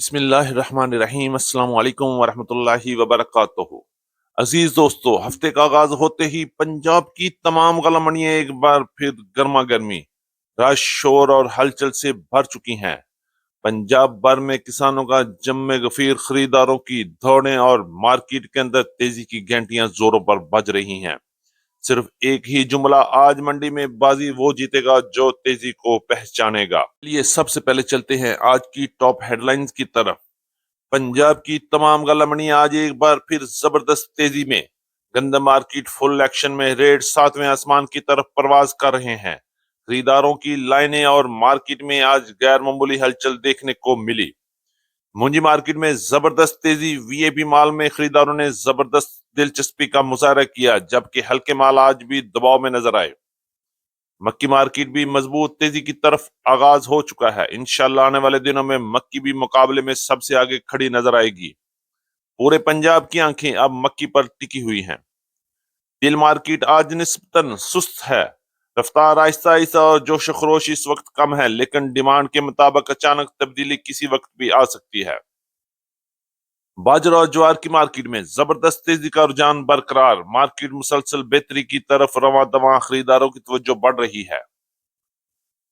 بسم اللہ الرحمن الرحیم السلام علیکم ورحمۃ اللہ وبرکاتہ۔ عزیز دوستو، ہفتے کا آغاز ہوتے ہی پنجاب کی تمام غلہ منڈیاں ایک بار پھر گرما گرمی، رش، شور اور ہلچل سے بھر چکی ہیں۔ پنجاب بھر میں کسانوں کا جم غفیر، خریداروں کی دوڑیں اور مارکیٹ کے اندر تیزی کی گھنٹیاں زوروں پر بج رہی ہیں۔ صرف ایک ہی جملہ، آج منڈی میں بازی وہ جیتے گا جو تیزی کو پہچانے گا۔ یہ سب سے پہلے چلتے ہیں آج کی ٹاپ ہیڈ لائنز کی طرف۔ پنجاب کی تمام غلہ منڈیاں آج ایک بار پھر زبردست تیزی میں، گندم مارکیٹ فل ایکشن میں، ریٹ ساتویں آسمان کی طرف پرواز کر رہے ہیں۔ خریداروں کی لائنیں اور مارکیٹ میں آج غیر معمولی ہلچل دیکھنے کو ملی۔ مونجی مارکیٹ میں زبردست تیزی، وی اے پی مال میں خریداروں نے زبردست دلچسپی کا مظاہرہ کیا، جبکہ ہلکے مال آج بھی دباؤ میں نظر آئے۔ مکی مارکیٹ بھی مضبوط تیزی کی طرف آغاز ہو چکا ہے۔ انشاءاللہ آنے والے دنوں میں مکی بھی مقابلے میں سب سے آگے کھڑی نظر آئے گی۔ پورے پنجاب کی آنکھیں اب مکی پر ٹکی ہوئی ہیں۔ تیل مارکیٹ آج نسبتاً سست ہے، رفتار آہستہ آہستہ اور جوش و خروش اس وقت کم ہے، لیکن ڈیمانڈ کے مطابق اچانک تبدیلی کسی وقت بھی آ سکتی ہے۔ باجرہ اور جوار کی مارکیٹ میں زبردست تیزی کا رجحان برقرار، مارکیٹ مسلسل بہتری کی طرف رواں دواں، خریداروں کی توجہ بڑھ رہی ہے۔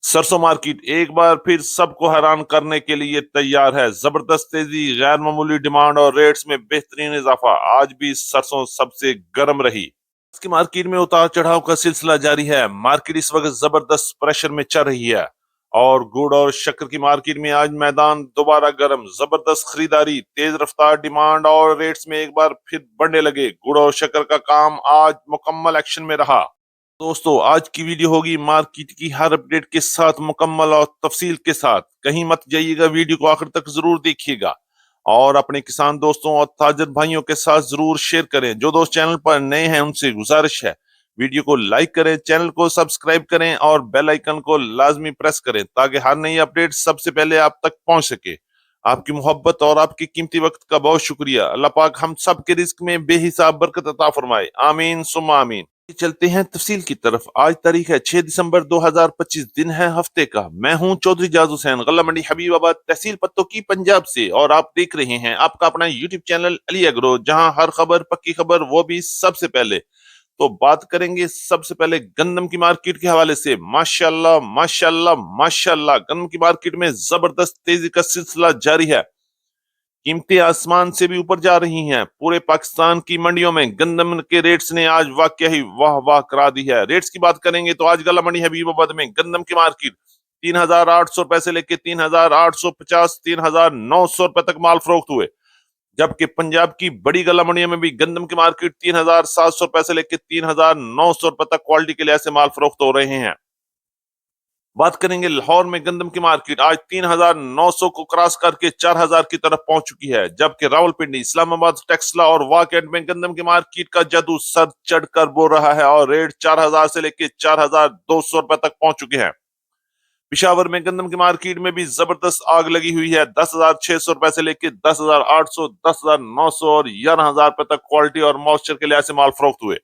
سرسوں مارکیٹ ایک بار پھر سب کو حیران کرنے کے لیے تیار ہے، زبردست تیزی، غیر معمولی ڈیمانڈ اور ریٹس میں بہترین اضافہ، آج بھی سرسوں سب سے گرم رہی۔ اس کی مارکیٹ میں اتار چڑھاؤ کا سلسلہ جاری ہے، مارکیٹ اس وقت زبردست پریشر میں چل رہی ہے۔ اور گڑ اور شکر کی مارکیٹ میں آج میدان دوبارہ گرم، زبردست خریداری، تیز رفتار ڈیمانڈ اور ریٹس میں ایک بار پھر بڑھنے لگے۔ گڑ اور شکر کا کام آج مکمل ایکشن میں رہا۔ دوستو، آج کی ویڈیو ہوگی مارکیٹ کی ہر اپڈیٹ کے ساتھ، مکمل اور تفصیل کے ساتھ، کہیں مت جائیے گا، ویڈیو کو آخر تک ضرور دیکھیے گا اور اپنے کسان دوستوں اور تاجر بھائیوں کے ساتھ ضرور شیئر کریں۔ جو دوست چینل پر نئے ہیں ان سے گزارش ہے ویڈیو کو لائک کریں، چینل کو سبسکرائب کریں اور بیل آئیکن کو لازمی پریس کریں تاکہ ہر نئی اپڈیٹ سب سے پہلے آپ تک پہنچ سکے۔ آپ کی محبت اور آپ کی قیمتی وقت کا بہت شکریہ۔ اللہ پاک ہم سب کے رزق میں بے حساب برکت عطا فرمائے، آمین ثم آمین۔ چلتے ہیں تفصیل کی طرف۔ آج تاریخ ہے 6 دسمبر 2025، دن ہے ہفتے کا۔ میں ہوں چودھری جاز حسین، غلہ منڈی حبیب آباد، تحصیل پتو کی، پنجاب سے، اور آپ دیکھ رہے ہیں آپ کا اپنا یوٹیوب چینل علی ایگرو، جہاں ہر خبر پکی خبر، وہ بھی سب سے پہلے۔ تو بات کریں گے سب سے پہلے گندم کی مارکیٹ کے حوالے سے۔ ماشاءاللہ ماشاءاللہ ماشاءاللہ، گندم کی مارکیٹ میں زبردست تیزی کا سلسلہ جاری ہے، قیمتیں آسمان سے بھی اوپر جا رہی ہیں۔ پورے پاکستان کی منڈیوں میں گندم کے ریٹس نے آج واقعی واہ واہ کرا دی ہے۔ ریٹس کی بات کریں گے تو آج غلہ منڈی حبیب آباد میں گندم کی مارکیٹ 3,800 روپے سے لے کے 3,850، 3,900 روپے تک مال فروخت ہوئے، جبکہ پنجاب کی بڑی غلہ منڈیوں میں بھی گندم کی مارکیٹ 3,700 روپے سے لے کے 3,900 روپے تک کوالٹی کے لحاظ سے مال فروخت ہو رہے ہیں۔ بات کریں گے لاہور میں گندم کی مارکیٹ آج 3,900 کو کراس کر کے 4,000 کی طرف پہنچ چکی ہے، جبکہ راولپنڈی، اسلام آباد، ٹیکسلا اور واکینڈ میں گندم کی مارکیٹ کا جادو سر چڑھ کر بول رہا ہے اور ریٹ 4,000 سے لے کے 4,200 روپے تک پہنچ چکے ہیں۔ پشاور میں گندم کی مارکیٹ میں بھی زبردست آگ لگی ہوئی ہے، 10,600 روپے سے لے کے 10,800، 10,900 اور 11,000 روپے تک کوالٹی اور موئسچر کے لحاظ سے مال فروخت ہوئے۔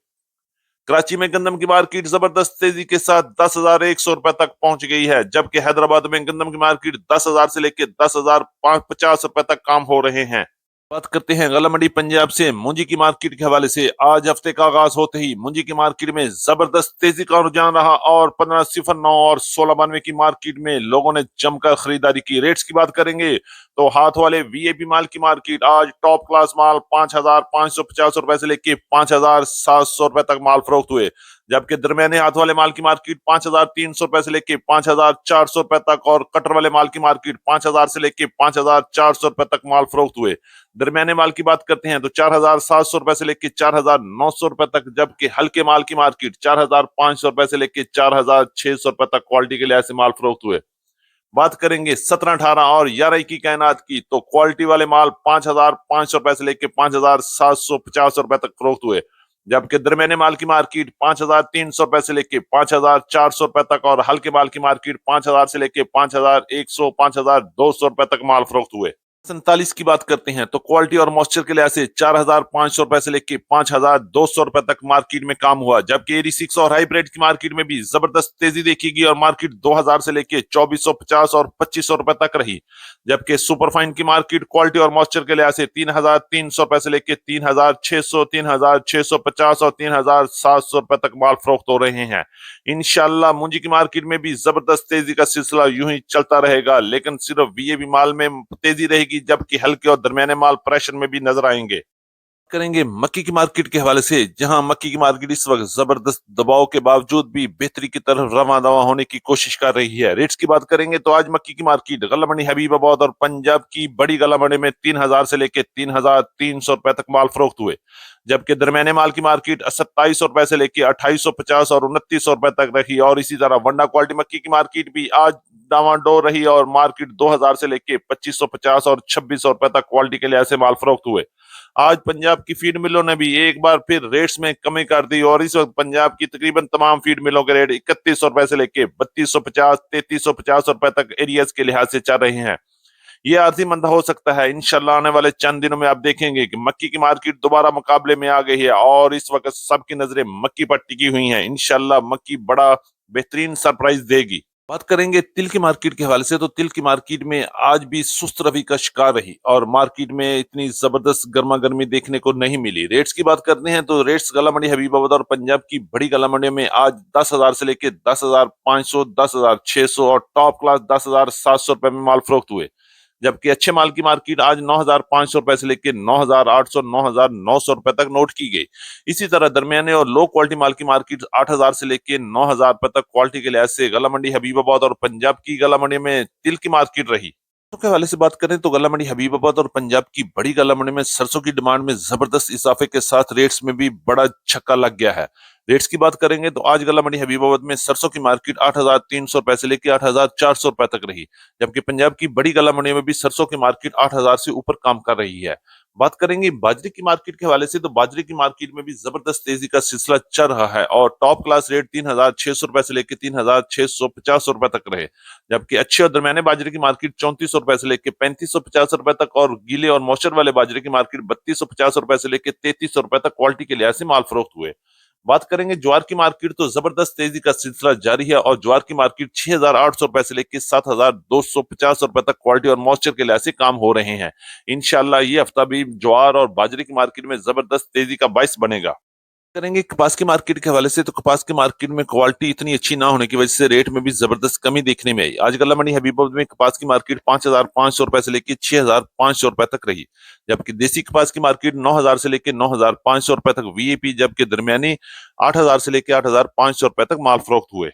کراچی میں گندم کی مارکیٹ زبردست تیزی کے ساتھ 10,100 روپے تک پہنچ گئی ہے، جبکہ حیدرآباد میں گندم کی مارکیٹ 10,000 سے لے کے 10,050 روپے تک کام ہو رہے ہیں۔ بات کرتے ہیں غلہ منڈی پنجاب سے مونجی کی مارکیٹ کے حوالے سے۔ آج ہفتے کا آغاز ہوتے ہی مونجی کی مارکیٹ میں زبردست تیزی کا رجحان رہا اور 1509 اور 1692 کی مارکیٹ میں لوگوں نے جم کر خریداری کی۔ ریٹس کی بات کریں گے تو ہاتھ والے وی اے پی مال کی مارکیٹ آج ٹاپ کلاس مال 5,550 روپے سے لے کے 5,700 روپے تک مال فروخت ہوئے، جبکہ درمیانے ہاتھ والے مال کی مارکیٹ 5,300 روپے سے لے کے 5,400 روپے تک اور کٹر والے مال کی مارکیٹ 5,000 سے لے کے 5,400 روپے تک مال فروخت ہوئے۔ درمیانے مال کی بات کرتے ہیں تو 4,700 روپے سے لے کے 4,900 روپے تک، جبکہ ہلکے مال کی مارکیٹ 4,500 روپے سے لے کے 4,600 روپے تک کوالٹی کے لحاظ سے مال فروخت ہوئے۔ بات کریں گے 17، 18 اور 11 کی کائنات کی تو کوالٹی والے مال 5,500 روپے سے لے کے 5,750 روپے تک فروخت ہوئے، جبکہ درمیانے مال کی مارکیٹ 5,300 روپے سے لے کے 5,400 روپے تک اور ہلکے مال کی مارکیٹ 5,000 سے لے کے 5,100، 5,200 روپے تک مال فروخت ہوئے۔ 47 की बात करते हैं तो क्वालिटी और मॉइस्चर के लिहाज से 4,500 रुपए से लेके 5,200 रुपए तक मार्केट में काम हुआ, जबकि 86 और हाइब्रिड की मार्केट में भी जबरदस्त तेजी देखी गई और मार्केट 2,000 से लेके 2,450 और 2,500 रुपए तक रही। जबकि सुपरफाइन की मार्केट क्वालिटी और मॉइस्चर के लिहाज से 3,300 रुपए से लेके 3,600, 3,650 और 3,700 रुपए तक माल फरोख्त हो रहे हैं। इंशाल्लाह मुंजी की मार्केट में भी जबरदस्त तेजी का सिलसिला यूं ही चलता रहेगा, लेकिन सिर्फ वीएबी माल में तेजी रहेगी, जबकि हल्के और दरमियाने माल प्रेशर में भी नजर आएंगे। करेंगे मक्की की मार्केट के हवाले से, जहां मक्की की मार्केट इस वक्त जबरदस्त दबाव के बावजूद भी बेहतरी की तरफ रवा दवा होने की कोशिश कर रही है। रेट्स की बात करेंगे तो आज मक्की की मार्केट गला मंडी हबीबाबाद और पंजाब की बड़ी गला मंडी में 3,000 से लेके 3,300 रुपए तक माल फरोख्त हुए, जबकि दरमियाने माल की मार्केट 2700 रुपए से लेके 2850 और 2900 रुपए तक रही। और इसी तरह वंडा क्वालिटी मक्की की मार्केट भी आज डावाडोल रही और मार्केट 2,000 से लेके 2550 और 2600 रुपए तक क्वालिटी के लिहाज से माल फरोख्त हुए। आज पंजाब की फीड मिलों ने भी एक बार फिर रेट्स में कमी कर दी और इस वक्त पंजाब की तकरीबन तमाम फीड मिलों के रेट 3100 रुपए से लेके 3250, 3350 रुपए तक एरियाज के लिहाज से चल रहे हैं। ये आरजी मंदा हो सकता है। इंशाल्लाह आने वाले चंद दिनों में आप देखेंगे कि मक्की की मार्केट दोबारा मुकाबले में आ गई है और इस वक्त सबकी नजरें मक्की पर टिकी हुई हैं। इंशाल्लाह मक्की बड़ा बेहतरीन सरप्राइज देगी। बात करेंगे तिल की मार्केट के हवाले से तो तिल की मार्केट में आज भी सुस्त रवि का शिकार रही और मार्केट में इतनी जबरदस्त गर्मा गर्मी देखने को नहीं मिली। रेट्स की बात करते हैं तो रेट्स गला मंडी हबीबाबाद और पंजाब की बड़ी गला मंडी में आज 10,000 से लेके 10,500, 10,600 और टॉप क्लास 10,700 रुपए में माल फरोख्त हुए, जबकि अच्छे माल की मार्केट आज 9,500 रुपए से लेकर 9,800, 9,900 रुपए तक नोट की गई। इसी तरह दरमियाने और लो क्वालिटी माल की मार्केट 8,000 से लेकर 9,000 रुपए तक क्वालिटी के लिहाज से गला मंडी हबीबाबाद और पंजाब की गला मंडी में तिल की मार्केट रही। सरसों के हवाले से बात करें तो गला मंडी हबीबाबाद और पंजाब की बड़ी गला मंडी में सरसों की डिमांड में जबरदस्त इजाफे के साथ रेट्स में भी बड़ा छक्का लग गया है। रेट्स की बात करेंगे तो आज गला मंडी हबीबाबाद में सरसों की मार्केट 8,300 रुपए से लेकर 8,400 रुपए तक रही, जबकि पंजाब की बड़ी गला मंडी में भी सरसों की मार्केट 8,000 से ऊपर काम कर रही है। बात करेंगे बाजरे की मार्केट के हवाले से तो बाजरे की मार्केट में भी जबरदस्त तेजी का सिलसिला चल रहा है और टॉप क्लास रेट 3,600 रुपए से लेकर 3,650 रुपए तक रहे, जबकि अच्छे और दरमियाने बाजरे की मार्केट 3400 रुपए से लेकर 3,550 रुपए तक और गीले और मॉइस्चर वाले बाजरे की मार्केट 3,250 रुपए से लेकर 3,300 रुपए तक क्वालिटी के लिहाज से माल फरोख्त हुए। बात करेंगे ज्वार की मार्केट तो जबरदस्त तेजी का सिलसिला जारी है और ज्वार की मार्केट 6,800 रुपए से लेकर 7,250 रुपए तक क्वालिटी और मॉइस्चर के लिहाज से काम हो रहे हैं। इंशाल्लाह ये हफ्ता भी ज्वार और बाजरे की मार्केट में जबरदस्त तेजी का बाइस बनेगा। करेंगे कपास की मार्केट के हवाले से तो कपास की मार्केट में क्वालिटी इतनी अच्छी ना होने की वजह से रेट में भी जबरदस्त कमी देखने में आई। आज गला मंडी हबीबाबाद में कपास की मार्केट 5,500 रुपए से लेकर 6,500 रुपए तक रही, जबकि देसी कपास की मार्केट 9,000 से लेकर 9,500 रुपए तक वीएपी, जबकि दरमियानी 8,000 से लेकर 8,500 रुपए तक माल फरोख्त हुए।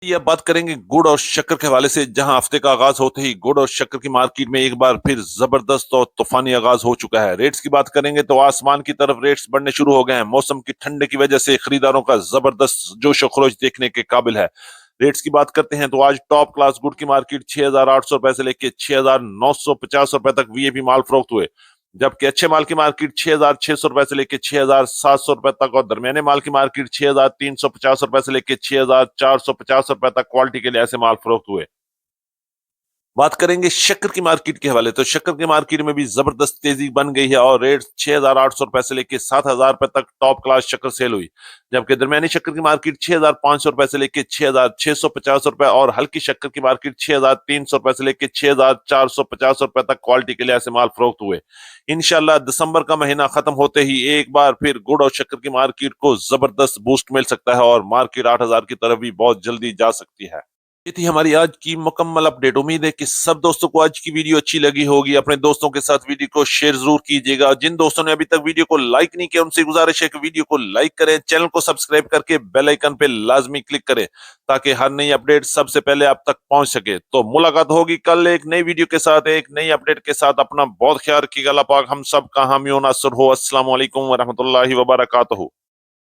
ये अब बात करेंगे गुड़ और शक्कर के हवाले से, जहां हफ्ते का आगाज होते ही गुड़ और शक्कर की मार्केट में एक बार फिर जबरदस्त और तूफानी आगाज हो चुका है। रेट्स की बात करेंगे तो आसमान की तरफ रेट्स बढ़ने शुरू हो गए हैं। मौसम की ठंडे की वजह से खरीदारों का जबरदस्त जोश और खरोश देखने के काबिल है। रेट्स की बात करते हैं तो आज टॉप क्लास गुड़ की मार्केट 6,800 रुपए से लेकर 6,950 रुपए तक वीएपी माल फरोख्त हुए, जबकि अच्छे माल की मार्केट 6,600 रुपए से लेकर 6,700 रुपए तक और दरमियाने माल की मार्केट 6,350 रुपए से लेकर 6,450 रुपए तक क्वालिटी के लिहाज से माल फरोख्त हुए। बात करेंगे शक्कर की मार्केट के हवाले तो शक्कर की मार्केट में भी जबरदस्त तेजी बन गई है और रेट 6,800 रुपए से लेकर 7,000 रुपए तक टॉप क्लास शक्कर सेल हुई, जबकि दरमियानी शक्कर की मार्केट 6,500 रुपए से लेकर 6,650 रुपए और हल्की शक्कर की मार्केट 6,300 रुपए से लेकर 6,450 रुपए तक क्वालिटी के लिहाज से माल फरोख्त हुए। इंशाल्लाह दिसंबर का महीना खत्म होते ही एक बार फिर गुड़ और शक्कर की मार्केट को जबरदस्त बूस्ट मिल सकता है और मार्केट 8,000 की तरफ भी बहुत जल्दी जा सकती है। ये थी हमारी आज की मुकम्मल अपडेट। उम्मीद है कि सब दोस्तों को आज की वीडियो अच्छी लगी होगी। अपने दोस्तों के साथ वीडियो को शेयर जरूर कीजिएगा। जिन दोस्तों ने अभी तक वीडियो को लाइक नहीं किया उनसे गुजारिश है कि वीडियो को लाइक करें, चैनल को सब्सक्राइब करके बेल आइकन पे लाजमी क्लिक करें ताकि हर नई अपडेट सबसे पहले आप तक पहुंच सके। तो मुलाकात होगी कल एक नई वीडियो के साथ, एक नई अपडेट के साथ। अपना बहुत ख्याल रखिएगा। अल्लाह पाक हम सब का हामी और नासर हो। अस्सलाम वालेकुम व रहमतुल्लाहि व बरकातहू।